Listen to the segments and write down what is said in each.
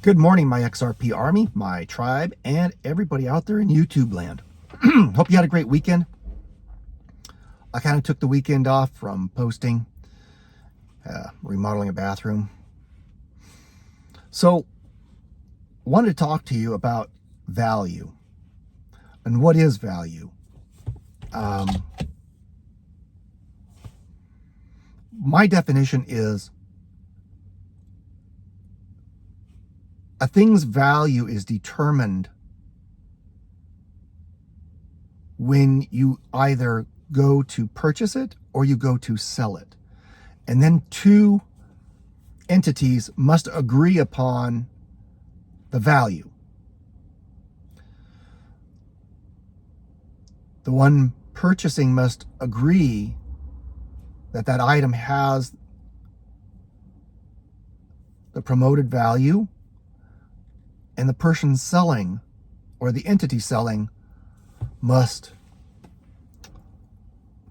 Good morning, my XRP army, my tribe, and everybody out there in YouTube land. Hope you had a great weekend. I kind of took the weekend off from posting, remodeling a bathroom. So, wanted to talk to you about value. And what is value? My definition is a thing's value is determined when you either go to purchase it or you go to sell it. And then two entities must agree upon the value. The one purchasing must agree that that item has the promoted value, and the person selling or the entity selling must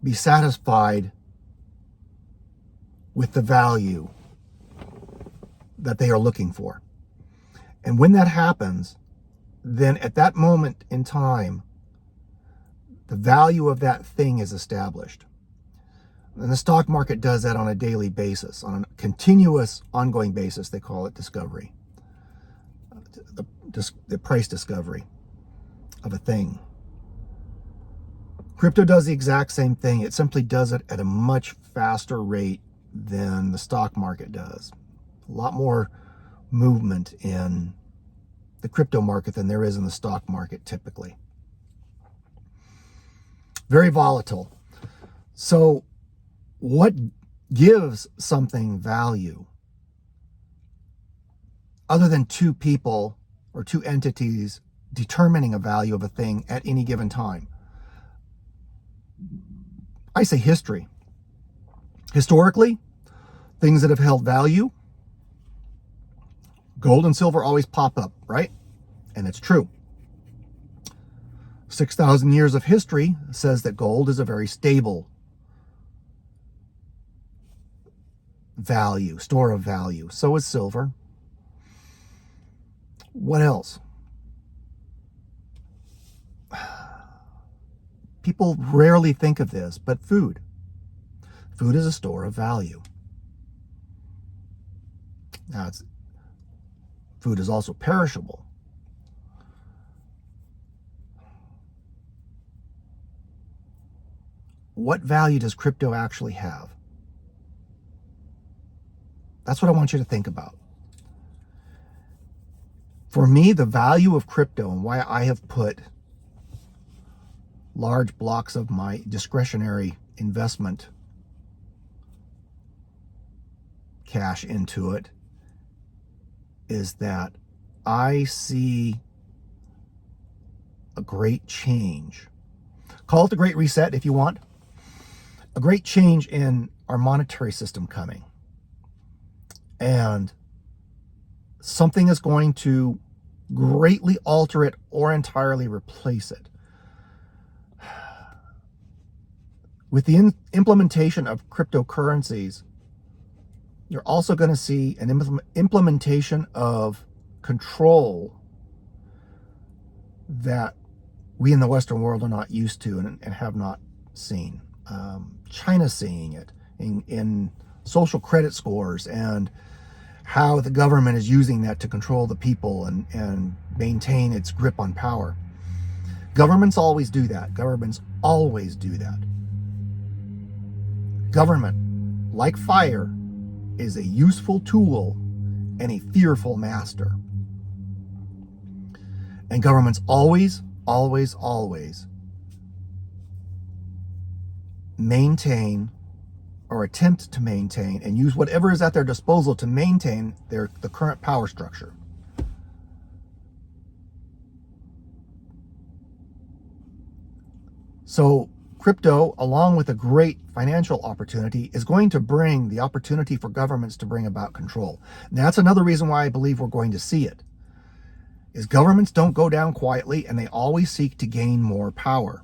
be satisfied with the value that they are looking for. And when that happens, then at that moment in time, the value of that thing is established. And the stock market does that on a daily basis, on a continuous, ongoing basis. They call it discovery. The price discovery of a thing. Crypto does the exact same thing. It simply does it at a much faster rate than the stock market does. A lot more movement in the crypto market than there is in the stock market typically. Very volatile. So what gives something value other than two people or two entities determining a value of a thing at any given time? I say history. Historically, things that have held value, gold and silver always pop up, right? And it's true. 6,000 years of history says that gold is a very stable value, store of value. So is silver. What else? People rarely think of this, but food. Food is a store of value. Now, food is also perishable. What value does crypto actually have? That's what I want you to think about. For me, the value of crypto and why I have put large blocks of my discretionary investment cash into it is that I see a great change. Call it the Great Reset if you want. A great change in our monetary system coming. And something is going to greatly alter it or entirely replace it. With the implementation of cryptocurrencies, you're also going to see an implementation of control that we in the Western world are not used to and have not seen. China's seeing it in social credit scores and how the government is using that to control the people and maintain its grip on power. Governments always do that. Governments always do that. Government, like fire, is a useful tool and a fearful master. And governments always, always, always maintain or attempt to maintain and use whatever is at their disposal to maintain the current power structure. So crypto, along with a great financial opportunity, is going to bring the opportunity for governments to bring about control. And that's another reason why I believe we're going to see it, is governments don't go down quietly and they always seek to gain more power.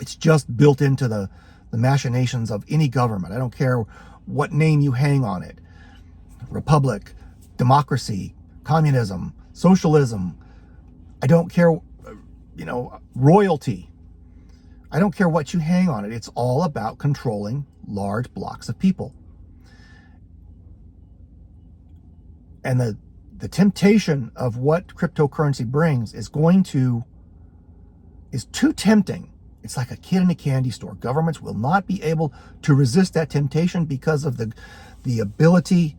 It's just built into the machinations of any government. I don't care what name you hang on it. Republic, democracy, communism, socialism. I don't care, royalty. I don't care what you hang on it. It's all about controlling large blocks of people. And the temptation of what cryptocurrency brings is too tempting. It's like a kid in a candy store. Governments will not be able to resist that temptation because of the ability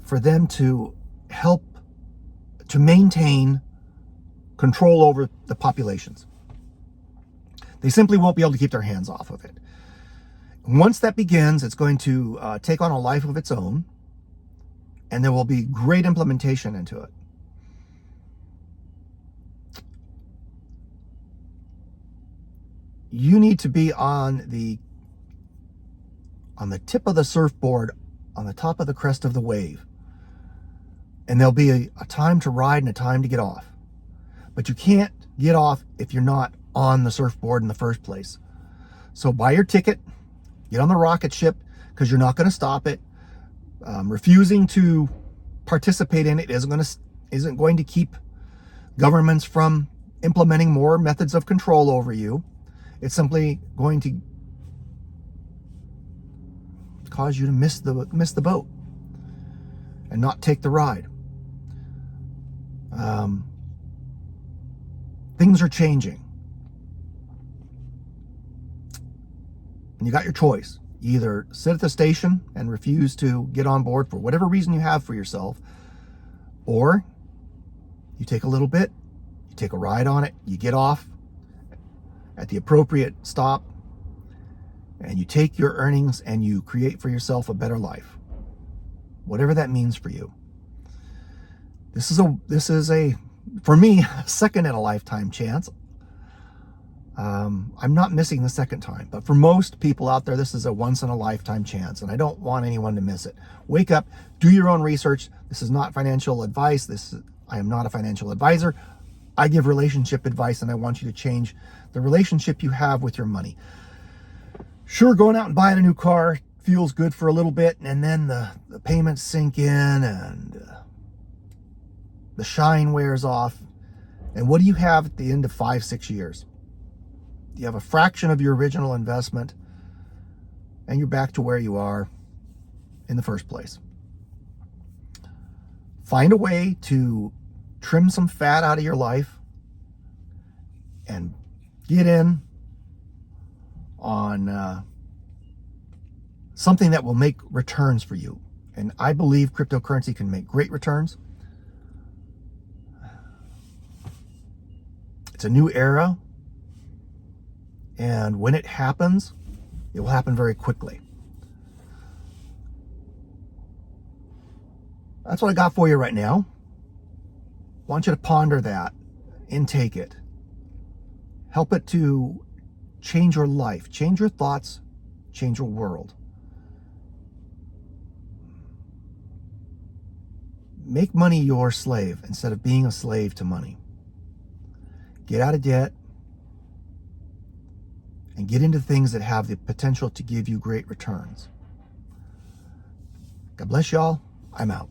for them to help to maintain control over the populations. They simply won't be able to keep their hands off of it. Once that begins, it's going to take on a life of its own, and there will be great implementation into it. You need to be on the tip of the surfboard, on the top of the crest of the wave. And there'll be a time to ride and a time to get off. But you can't get off if you're not on the surfboard in the first place. So buy your ticket, get on the rocket ship, because you're not going to stop it. Refusing to participate in it isn't going to keep governments from implementing more methods of control over you. It's simply going to cause you to miss the boat and not take the ride. Things are changing. And you got your choice. You either sit at the station and refuse to get on board for whatever reason you have for yourself, or you take a little bit, you take a ride on it, you get off at the appropriate stop, and you take your earnings and you create for yourself a better life. Whatever that means for you. This is a for me, second in a lifetime chance. I'm not missing the second time, but for most people out there, this is a once in a lifetime chance, and I don't want anyone to miss it. Wake up, do your own research. This is not financial advice. I am not a financial advisor. I give relationship advice, and I want you to change the relationship you have with your money. Sure, going out and buying a new car feels good for a little bit, and then the payments sink in, and the shine wears off. And what do you have at the end of 5-6 years? You have a fraction of your original investment, and you're back to where you are in the first place. Find a way to trim some fat out of your life and get in on something that will make returns for you. And I believe cryptocurrency can make great returns. It's a new era. And when it happens, it will happen very quickly. That's what I got for you right now. I want you to ponder that, intake it. Help it to change your life, change your thoughts, change your world. Make money your slave instead of being a slave to money. Get out of debt and get into things that have the potential to give you great returns. God bless y'all. I'm out.